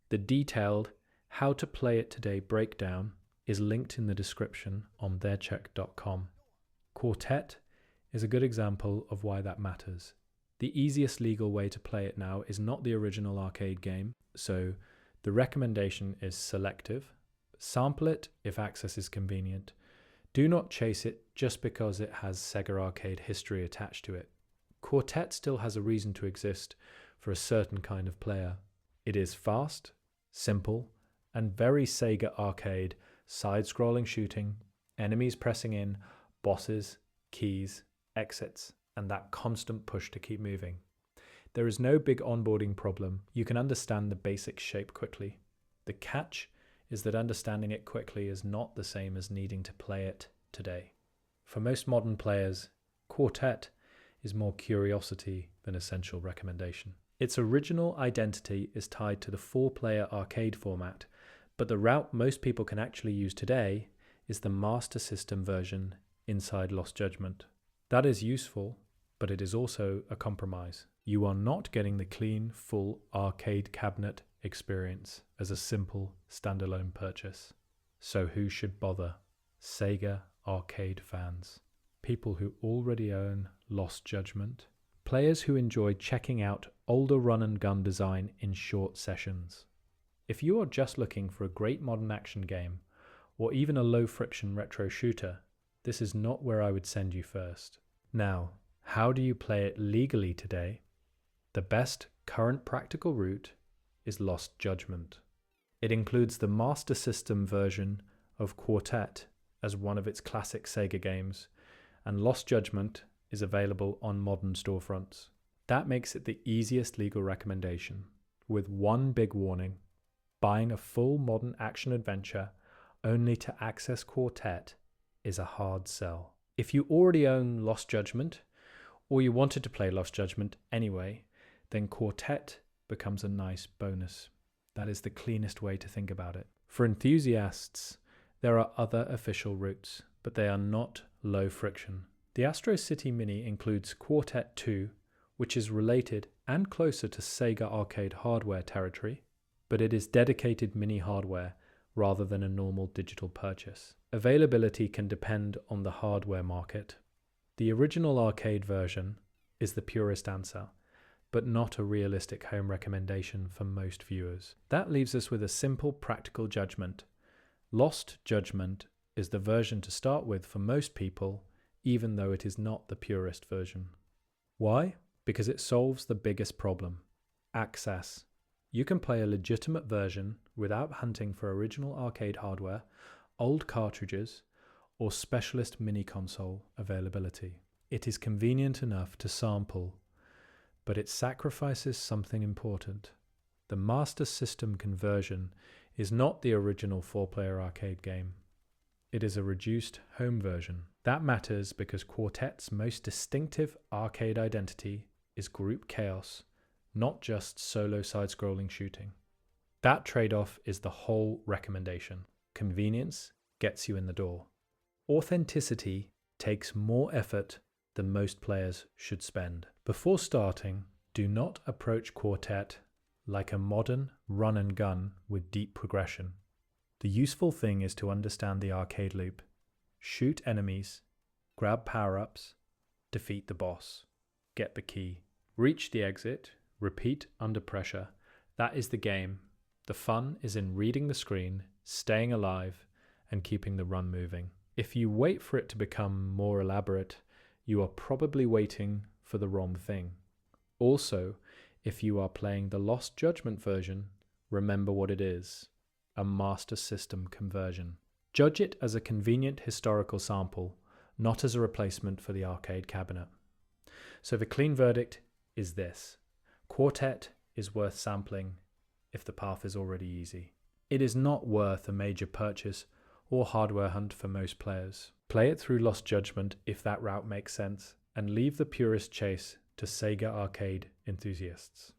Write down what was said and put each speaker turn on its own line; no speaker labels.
The detailed How to Play It Today breakdown is linked in the description on theircheck.com. Quartet is a good example of why that matters. The easiest legal way to play it now is not the original arcade game, so the recommendation is selective. Sample it if access is convenient. Do not chase it just because it has Sega arcade history attached to it. Quartet still has a reason to exist for a certain kind of player. It is fast, simple, and very Sega arcade, side-scrolling shooting, enemies pressing in, bosses, keys, exits, and that constant push to keep moving. There is no big onboarding problem. You can understand the basic shape quickly. The catch is that understanding it quickly is not the same as needing to play it today. For most modern players, Quartet is more curiosity than essential recommendation. Its original identity is tied to the 4-player arcade format, but the route most people can actually use today is the Master System version inside Lost Judgment. That is useful, but it is also a compromise. You are not getting the clean, full arcade cabinet experience as a simple standalone purchase. So who should bother? Sega arcade fans, people who already own Lost Judgment, players who enjoy checking out older run-and-gun design in short sessions. If you are just looking for a great modern action game, or even a low-friction retro shooter, this is not where I would send you first. Now, how do you play it legally today? The best current practical route is Lost Judgment. It includes the Master System version of Quartet as one of its classic Sega games, and Lost Judgment is available on modern storefronts. That makes it the easiest legal recommendation, with one big warning: buying a full modern action adventure only to access Quartet is a hard sell. If you already own Lost Judgment, or you wanted to play Lost Judgment anyway, then Quartet becomes a nice bonus. That is the cleanest way to think about it. For enthusiasts, there are other official routes, but they are not low friction. The Astro City Mini includes Quartet 2, which is related and closer to Sega arcade hardware territory, but it is dedicated mini hardware rather than a normal digital purchase. Availability can depend on the hardware market. The original arcade version is the purist answer, but not a realistic home recommendation for most viewers. That leaves us with a simple practical judgment. Lost Judgment is the version to start with for most people, even though it is not the purist version. Why? Because it solves the biggest problem: access. You can play a legitimate version without hunting for original arcade hardware, old cartridges, or specialist mini-console availability. It is convenient enough to sample, but it sacrifices something important. The Master System conversion is not the original 4-player arcade game. It is a reduced home version. That matters because Quartet's most distinctive arcade identity is group chaos, not just solo side-scrolling shooting. That trade-off is the whole recommendation. Convenience gets you in the door. Authenticity takes more effort than most players should spend. Before starting, do not approach Quartet like a modern run and gun with deep progression. The useful thing is to understand the arcade loop. Shoot enemies, grab power-ups, defeat the boss, get the key, reach the exit, repeat under pressure. That is the game. The fun is in reading the screen, staying alive, and keeping the run moving. If you wait for it to become more elaborate, you are probably waiting for the wrong thing. Also, if you are playing the Lost Judgment version, remember what it is: a Master System conversion. Judge it as a convenient historical sample, not as a replacement for the arcade cabinet. So the clean verdict is this: Quartet is worth sampling if the path is already easy. It is not worth a major purchase or hardware hunt for most players. Play it through Lost Judgment if that route makes sense, and leave the purist chase to Sega arcade enthusiasts.